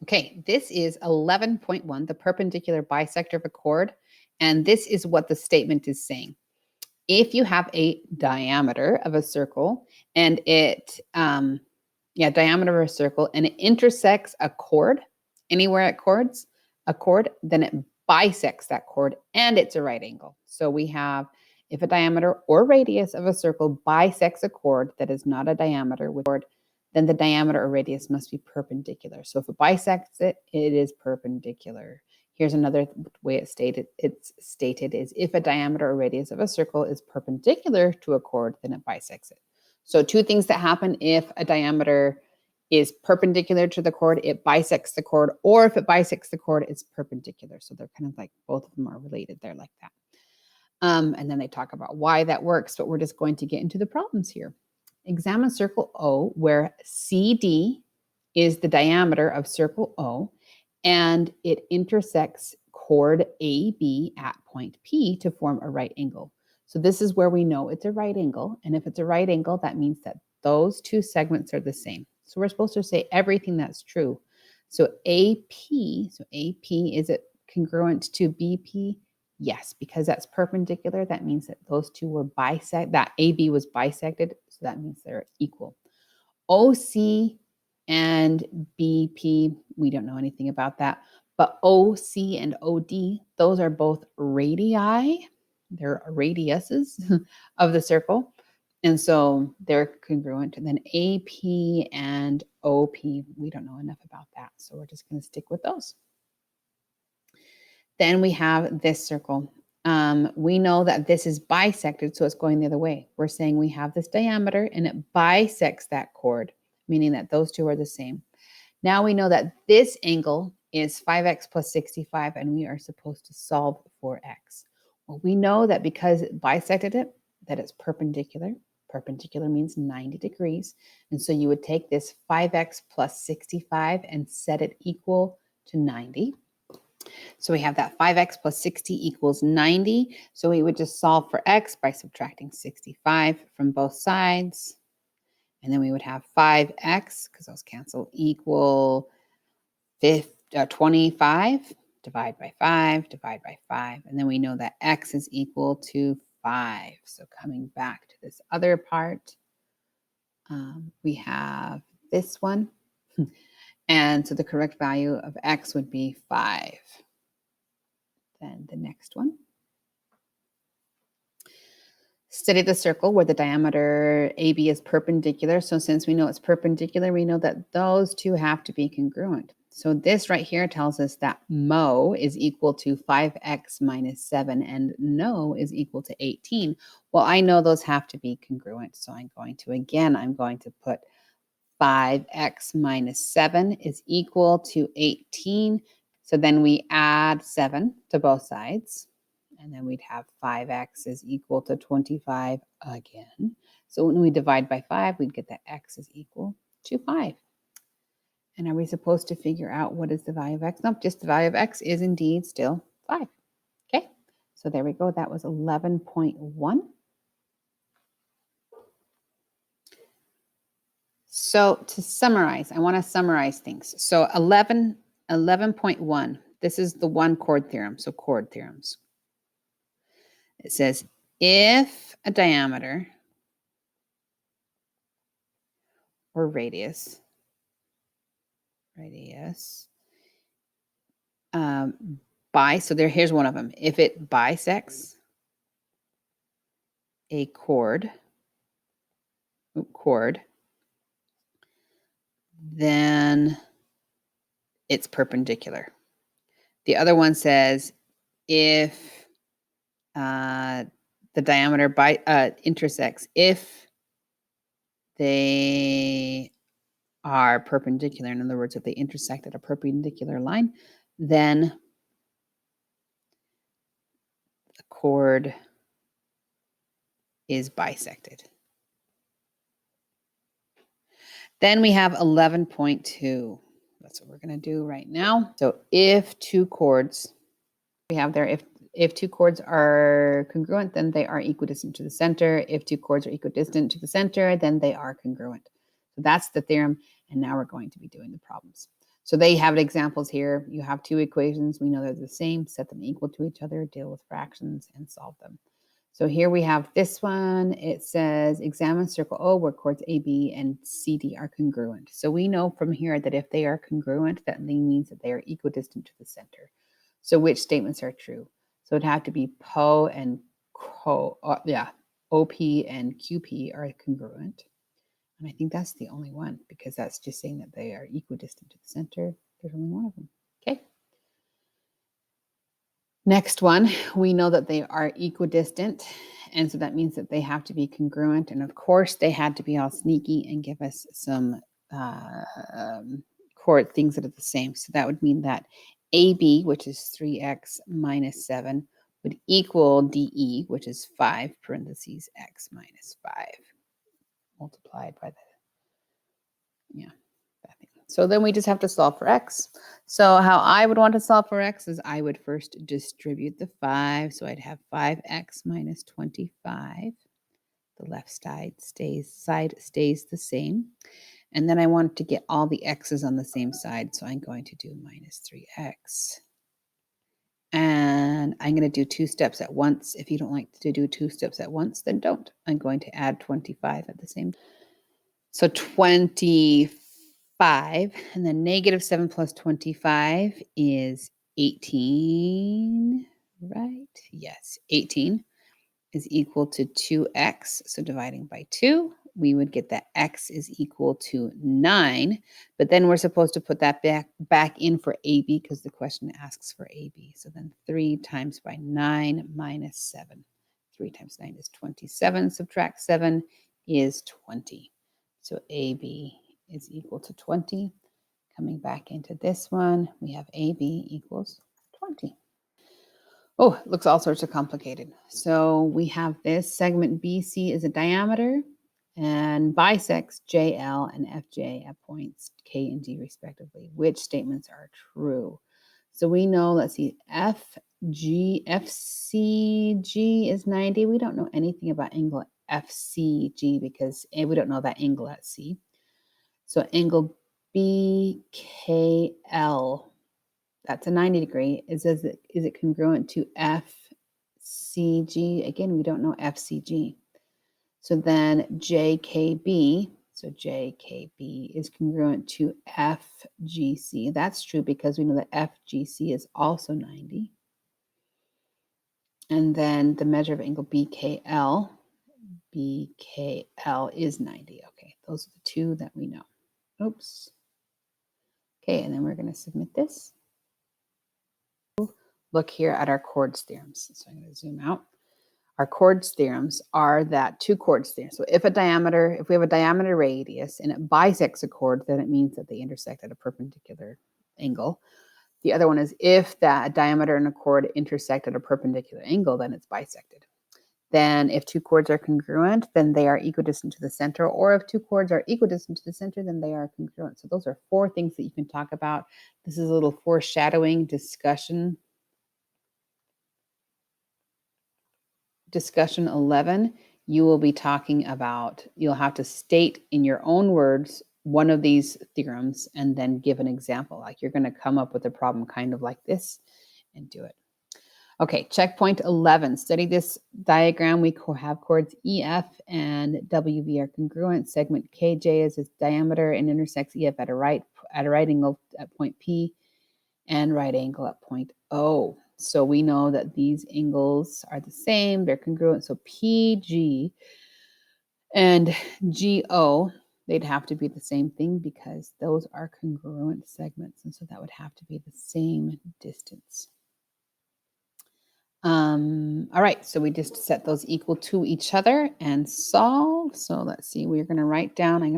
Okay, this is 11.1, the perpendicular bisector of a chord. And this is what the statement is saying. If you have a diameter of a circle and diameter of a circle and it intersects a chord, anywhere it chords, a chord, then it bisects that chord and it's a right angle. So we have, if a diameter or radius of a circle bisects a chord that is not a diameter with chord, then the diameter or radius must be perpendicular. So if it bisects it, it is perpendicular. Here's another way it's stated is if a diameter or radius of a circle is perpendicular to a chord, then it bisects it. So two things that happen if a diameter is perpendicular to the chord, it bisects the chord, or if it bisects the chord, it's perpendicular. So they're kind of like both of them are related there like that. And then they talk about why that works, but we're just going to get into the problems here. Examine circle O, where CD is the diameter of circle O, and it intersects chord AB at point P to form a right angle. So this is where we know it's a right angle, and if it's a right angle, that means that those two segments are the same. So we're supposed to say everything that's true. So AP, is it congruent to BP? Yes, because that's perpendicular, that means that those two were bisected, that AB was bisected, so that means they're equal. OC and BP, we don't know anything about that, but OC and OD, those are both radii, they're radiuses of the circle, and so they're congruent. And then AP and OP, we don't know enough about that, so we're just going to stick with those. Then we have this circle. We know that this is bisected, so it's going the other way. We're saying we have this diameter and it bisects that chord, meaning that those two are the same. Now we know that this angle is 5x plus 65, and we are supposed to solve for x. Well, we know that because it bisected it, that it's perpendicular. Perpendicular means 90 degrees. And so you would take this 5x plus 65 and set it equal to 90. So we have that 5x plus 60 equals 90. So we would just solve for x by subtracting 65 from both sides. And then we would have 5x, because those cancel, equal 25. Divide by 5, divide by 5. And then we know that x is equal to 5. So coming back to this other part, we have this one. And so the correct value of x would be 5. Then the next one. Study the circle where the diameter AB is perpendicular. So since we know it's perpendicular, we know that those two have to be congruent. So this right here tells us that MO is equal to 5x minus 7 and NO is equal to 18. Well, I know those have to be congruent. So I'm going to put 5x minus 7 is equal to 18. So then we add 7 to both sides. And then we'd have 5x is equal to 25 again. So when we divide by 5, we'd get that x is equal to 5. And are we supposed to figure out what is the value of x? Nope, just the value of x is indeed still 5. Okay, so there we go. That was 11.1. So to summarize, I want to summarize things. So 11.1, this is the one chord theorem, so chord theorems. It says, if a diameter or radius, so here's one of them. If it bisects a chord, then it's perpendicular. The other one says, if the diameter intersects, if they are perpendicular, in other words, if they intersect at a perpendicular line, then the chord is bisected. Then we have 11.2. That's what we're going to do right now. So if two chords, we have there, if two chords are congruent, then they are equidistant to the center. If two chords are equidistant to the center, then they are congruent. So that's the theorem, and now we're going to be doing the problems. So they have examples here. You have two equations. We know they're the same. Set them equal to each other, deal with fractions, and solve them. So here we have this one. It says, examine circle O where chords AB and CD are congruent. So we know from here that if they are congruent, that means that they are equidistant to the center. So which statements are true? So it'd have to be PO and OP and QP are congruent. And I think that's the only one, because that's just saying that they are equidistant to the center. There's only one of them. Okay. Next one, we know that they are equidistant. And so that means that they have to be congruent. And of course, they had to be all sneaky and give us some chord things that are the same. So that would mean that AB, which is 3x minus 7, would equal DE, which is 5 parentheses x minus 5 multiplied by the, yeah. So then we just have to solve for x. So how I would want to solve for x is I would first distribute the 5. So I'd have 5x minus 25. The left side stays the same. And then I want to get all the x's on the same side. So I'm going to do minus 3x. And I'm going to do 2 steps at once. If you don't like to do 2 steps at once, then don't. I'm going to add 25 at the same time. So 25, and then negative 7 plus 25 is 18, right? Yes, 18 is equal to 2x. So dividing by 2, we would get that x is equal to 9. But then we're supposed to put that back in for AB because the question asks for AB. So then 3 times by 9 minus 7. 3 times 9 is 27. Subtract 7 is 20. So AB is equal to 20. Coming back into this one, we have AB equals 20. Oh, it looks all sorts of complicated. So we have this segment BC is a diameter and bisects JL and FJ at points K and D respectively. Which statements are true? So we know, let's see, FCG is 90. We don't know anything about angle FCG because we don't know that angle at C. So angle BKL, that's a 90 degree. Is it congruent to FCG? Again, we don't know FCG. So then JKB, so JKB is congruent to FGC. That's true because we know that FGC is also 90. And then the measure of angle BKL is 90. Okay, those are the two that we know. Oops. Okay, and then we're going to submit this. Look here at our Chords theorems. So I'm going to zoom out. Our Chords theorems are that two Chords theorems. So if we have a diameter radius and it bisects a chord, then it means that they intersect at a perpendicular angle. The other one is if that diameter and a chord intersect at a perpendicular angle, then it's bisected. Then if two chords are congruent, then they are equidistant to the center. Or if two chords are equidistant to the center, then they are congruent. So those are 4 things that you can talk about. This is a little foreshadowing discussion. Discussion 11, you will be talking about, you'll have to state in your own words one of these theorems and then give an example. Like you're going to come up with a problem kind of like this and do it. Okay, checkpoint 11. Study this diagram. We have chords EF and WV are congruent. Segment KJ is its diameter and intersects EF at a right angle at point P and right angle at point O. So we know that these angles are the same. They're congruent. So PG and GO, they'd have to be the same thing because those are congruent segments. And so that would have to be the same distance. All right, so we just set those equal to each other and solve. So let's see, I'm going to write down I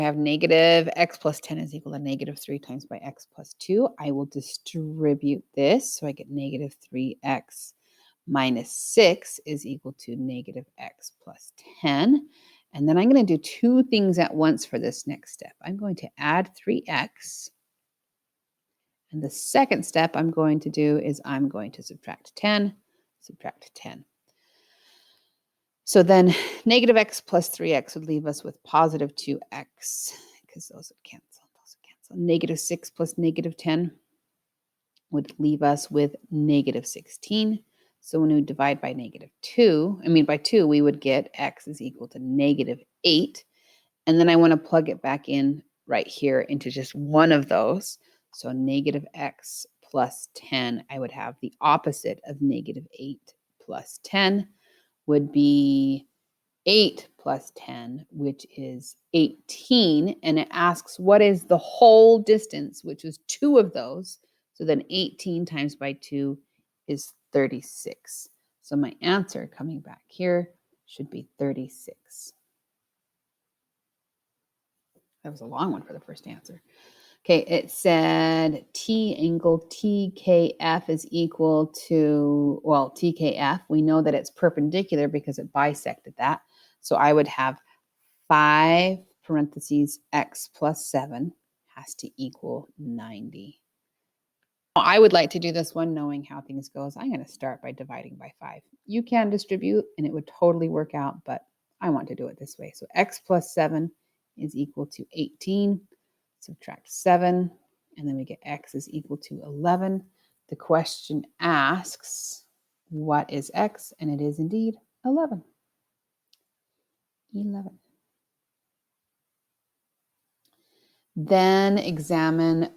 have negative x plus 10 is equal to negative 3 times by x plus 2. I will distribute this, so I get negative 3x minus 6 is equal to negative x plus 10. And then I'm going to do 2 things at once for this next step. I'm going to add 3x. And the second step I'm going to do is I'm going to subtract 10. So then negative x plus 3x would leave us with positive 2x because those would cancel. So -6 plus -10 would leave us with -16. So when we divide by by 2, we would get x is equal to -8. And then I want to plug it back in right here into just one of those. So -x plus 10, I would have the opposite of -8 plus 10 would be 8 plus 10, which is 18. And it asks, what is the whole distance, which is 2 of those. So then 18 times by 2 is 36. So my answer coming back here should be 36. That was a long one for the first answer. Okay, it said T angle TKF is equal to, well, TKF. We know that it's perpendicular because it bisected that. So I would have 5 parentheses x plus 7 has to equal 90. I would like to do this one knowing how things goes. I'm going to start by dividing by 5. You can distribute and it would totally work out, but I want to do it this way. So x plus 7 is equal to 18. Subtract 7, and then we get x is equal to 11. The question asks, what is x? And it is indeed 11. 11. Then examine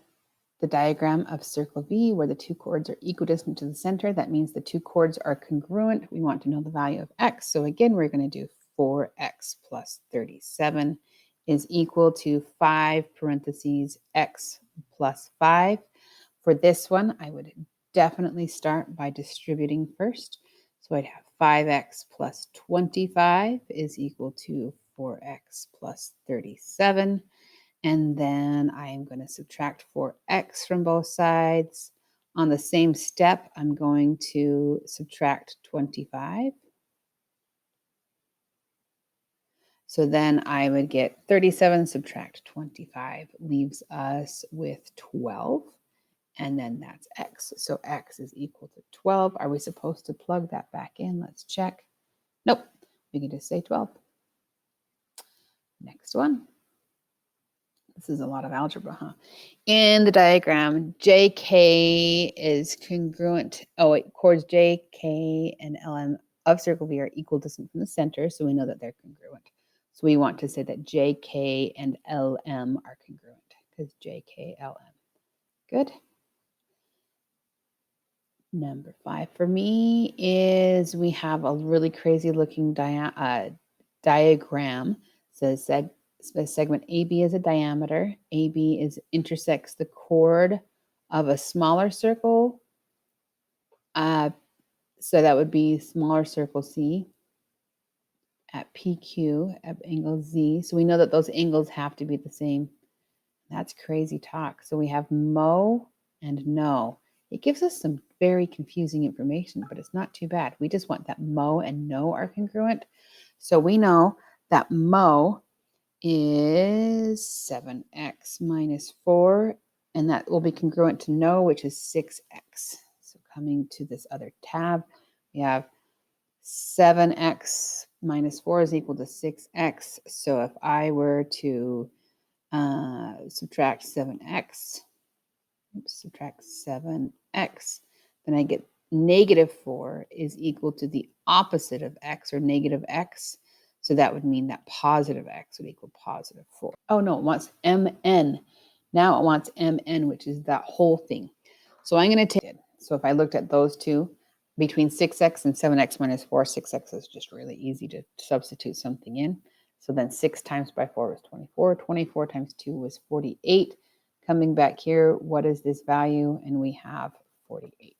the diagram of circle V where the two chords are equidistant to the center. That means the two chords are congruent. We want to know the value of x. So again, we're going to do 4x plus 37 is equal to 5 parentheses x plus 5. For this one, I would definitely start by distributing first. So I'd have 5x plus 25 is equal to 4x plus 37. And then I'm going to subtract 4x from both sides. On the same step, I'm going to subtract 25. So then I would get 37 subtract 25 leaves us with 12. And then that's x. So x is equal to 12. Are we supposed to plug that back in? Let's check. Nope. We can just say 12. Next one. This is a lot of algebra, huh? In the diagram, JK is congruent. Oh, wait, chords JK and LM of circle V are equal distance from the center, so we know that they're congruent. So we want to say that JK and LM are congruent because JK, LM. Good. Number 5 for me is we have a really crazy looking diagram. It says segment AB is a diameter. AB intersects the chord of a smaller circle. So that would be smaller circle C at PQ at angle Z. So we know that those angles have to be the same. That's crazy talk. So we have mo and no. It gives us some very confusing information, but it's not too bad. We just want that mo and no are congruent. So we know that mo is 7x minus 4, and that will be congruent to no, which is 6x. So coming to this other tab, we have 7x minus 4 is equal to 6x. So if I were to subtract 7x, then I get -4 is equal to the opposite of x, or negative x. So that would mean that positive x would equal +4. Oh no, it wants mn. Now it wants mn, which is that whole thing. So I'm going to take it. So if I looked at those two, between 6x and 7x minus 4, 6x is just really easy to substitute something in. So then 6 times by 4 was 24. 24 times 2 was 48. Coming back here, what is this value? And we have 48.